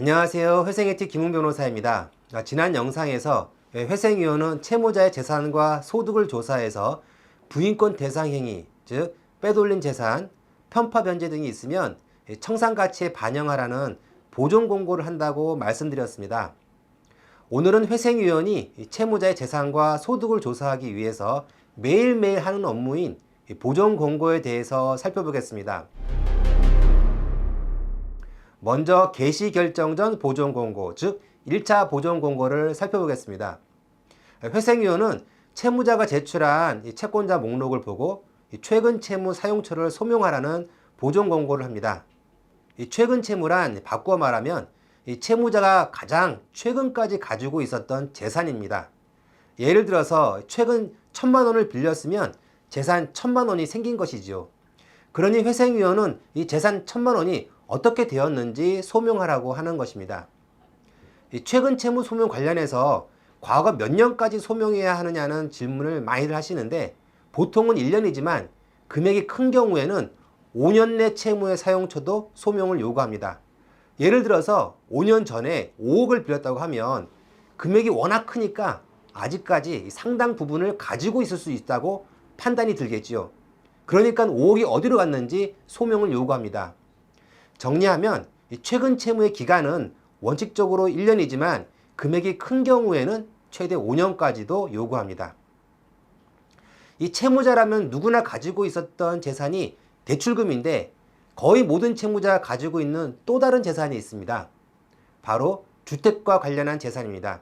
안녕하세요. 회생에티 김웅 변호사입니다. 지난 영상에서 회생위원은 채무자의 재산과 소득을 조사해서 부인권 대상 행위, 즉 빼돌린 재산, 편파 변제 등이 있으면 청산 가치에 반영하라는 보존 공고를 한다고 말씀드렸습니다. 오늘은 회생위원이 채무자의 재산과 소득을 조사하기 위해서 매일매일 하는 업무인 보존 공고에 대해서 살펴보겠습니다. 먼저 개시 결정 전 보존 공고, 즉 1차 보존 공고를 살펴보겠습니다. 회생위원은 채무자가 제출한 채권자 목록을 보고 최근 채무 사용처를 소명하라는 보존 공고를 합니다. 최근 채무란 바꿔 말하면 채무자가 가장 최근까지 가지고 있었던 재산입니다. 예를 들어서 최근 1,000만 원을 빌렸으면 재산 1,000만 원이 생긴 것이지요. 그러니 회생위원은 이 재산 1,000만 원이 어떻게 되었는지 소명하라고 하는 것입니다. 최근 채무 소명 관련해서 과거 몇 년까지 소명해야 하느냐는 질문을 많이들 하시는데 보통은 1년이지만 금액이 큰 경우에는 5년 내 채무의 사용처도 소명을 요구합니다. 예를 들어서 5년 전에 5억을 빌렸다고 하면 금액이 워낙 크니까 아직까지 상당 부분을 가지고 있을 수 있다고 판단이 들겠지요. 그러니까 5억이 어디로 갔는지 소명을 요구합니다. 정리하면 최근 채무의 기간은 원칙적으로 1년이지만 금액이 큰 경우에는 최대 5년까지도 요구합니다. 이 채무자라면 누구나 가지고 있었던 재산이 대출금인데 거의 모든 채무자가 가지고 있는 또 다른 재산이 있습니다. 바로 주택과 관련한 재산입니다.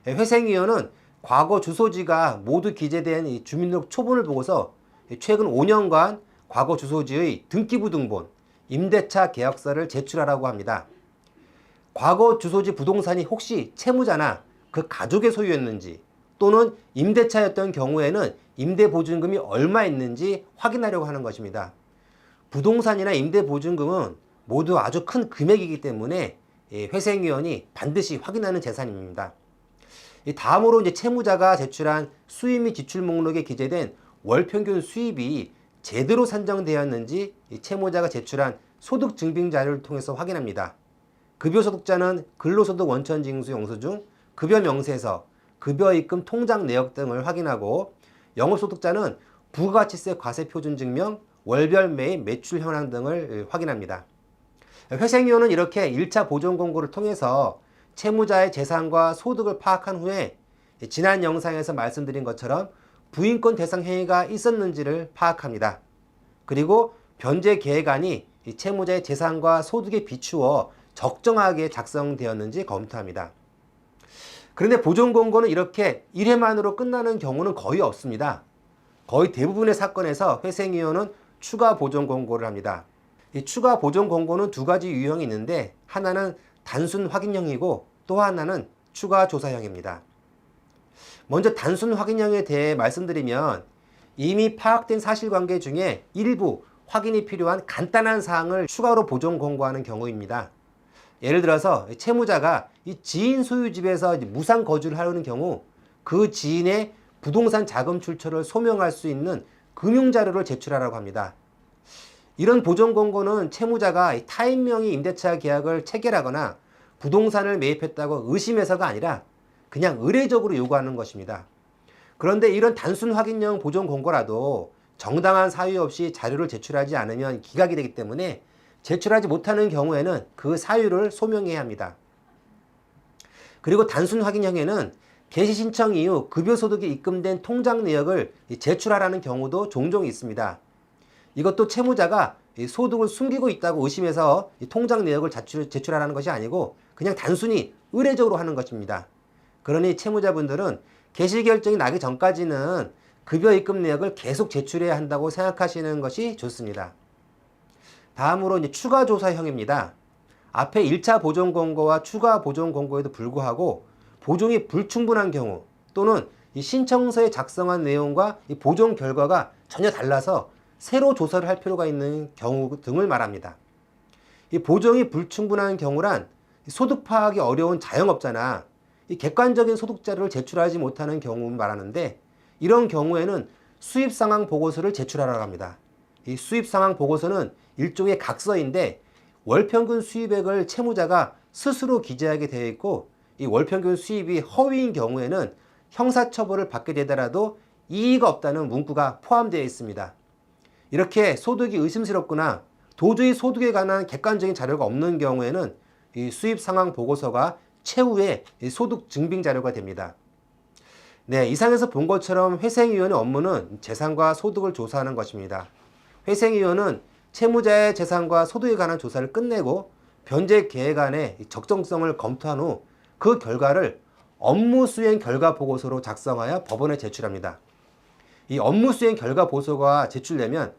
회생위원은 과거 주소지가 모두 기재된 이 주민등록 초본을 보고서 최근 5년간 과거 주소지의 등기부 등본, 임대차 계약서를 제출하라고 합니다. 과거 주소지 부동산이 혹시 채무자나 그 가족의 소유였는지 또는 임대차였던 경우에는 임대보증금이 얼마 있는지 확인하려고 하는 것입니다. 부동산이나 임대보증금은 모두 아주 큰 금액이기 때문에 회생위원이 반드시 확인하는 재산입니다. 다음으로 채무자가 제출한 수입 및 지출 목록에 기재된 월평균 수입이 제대로 산정되었는지 채무자가 제출한 소득 증빙 자료를 통해서 확인합니다. 급여소득자는 근로소득 원천징수 영수증, 급여명세서, 급여입금 통장 내역 등을 확인하고 영업소득자는 부가가치세 과세표준증명, 월별 매입 매출 현황 등을 확인합니다. 회생위원은 이렇게 1차 보존공고를 통해서 채무자의 재산과 소득을 파악한 후에 지난 영상에서 말씀드린 것처럼 부인권 대상 행위가 있었는지를 파악합니다. 그리고 변제 계획안이 채무자의 재산과 소득에 비추어 적정하게 작성되었는지 검토합니다. 그런데 보존공고는 이렇게 1회만으로 끝나는 경우는 거의 없습니다. 거의 대부분의 사건에서 회생위원은 추가 보존공고를 합니다. 이 추가 보존공고는 두 가지 유형이 있는데 하나는 단순 확인형이고 또 하나는 추가 조사형입니다. 먼저 단순 확인형에 대해 말씀드리면 이미 파악된 사실관계 중에 일부 확인이 필요한 간단한 사항을 추가로 보존 공고하는 경우입니다. 예를 들어서 채무자가 이 지인 소유집에서 무상 거주를 하려는 경우 그 지인의 부동산 자금 출처를 소명할 수 있는 금융자료를 제출하라고 합니다. 이런 보존 공고는 채무자가 타인명의 임대차 계약을 체결하거나 부동산을 매입했다고 의심해서가 아니라 그냥 의례적으로 요구하는 것입니다. 그런데 이런 단순 확인형 보존 공고라도 정당한 사유 없이 자료를 제출하지 않으면 기각이 되기 때문에 제출하지 못하는 경우에는 그 사유를 소명해야 합니다. 그리고 단순 확인형에는 개시 신청 이후 급여소득이 입금된 통장 내역을 제출하라는 경우도 종종 있습니다. 이것도 채무자가 소득을 숨기고 있다고 의심해서 통장 내역을 제출하라는 것이 아니고 그냥 단순히 의례적으로 하는 것입니다. 그러니 채무자분들은 개시 결정이 나기 전까지는 급여 입금 내역을 계속 제출해야 한다고 생각하시는 것이 좋습니다. 다음으로 추가 조사형입니다. 앞에 1차 보존 공고와 추가 보존 공고에도 불구하고 보존이 불충분한 경우 또는 이 신청서에 작성한 내용과 이 보존 결과가 전혀 달라서 새로 조사를 할 필요가 있는 경우 등을 말합니다. 이 보존이 불충분한 경우란 소득 파악이 어려운 자영업자나 이 객관적인 소득 자료를 제출하지 못하는 경우를 말하는데 이런 경우에는 수입 상황 보고서를 제출하라고 합니다. 이 수입 상황 보고서는 일종의 각서인데 월 평균 수입액을 채무자가 스스로 기재하게 되어 있고 이 월평균 수입이 허위인 경우에는 형사처벌을 받게 되더라도 이의가 없다는 문구가 포함되어 있습니다. 이렇게 소득이 의심스럽거나 도저히 소득에 관한 객관적인 자료가 없는 경우에는 이 수입 상황 보고서가 최후의 소득 증빙 자료가 됩니다. 네, 이상에서 본 것처럼 회생위원의 업무는 재산과 소득을 조사하는 것입니다. 회생위원은 채무자의 재산과 소득에 관한 조사를 끝내고 변제 계획안의 적정성을 검토한 후 그 결과를 업무 수행 결과 보고서로 작성하여 법원에 제출합니다. 이 업무 수행 결과 보고서가 제출되면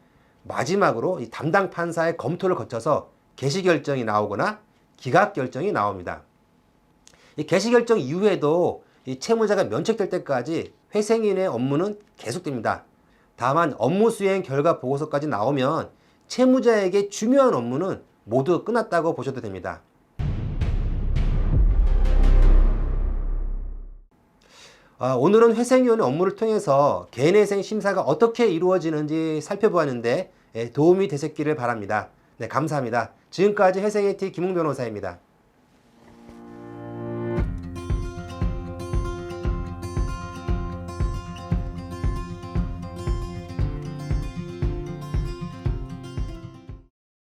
마지막으로 이 담당 판사의 검토를 거쳐서 개시 결정이 나오거나 기각 결정이 나옵니다. 이 개시 결정 이후에도 이 채무자가 면책될 때까지 회생인의 업무는 계속됩니다. 다만 업무 수행 결과 보고서까지 나오면 채무자에게 중요한 업무는 모두 끝났다고 보셔도 됩니다. 오늘은 회생위원회 업무를 통해서 개인회생 심사가 어떻게 이루어지는지 살펴보았는데 도움이 되셨기를 바랍니다. 네, 감사합니다. 지금까지 회생의 티 김웅 변호사입니다.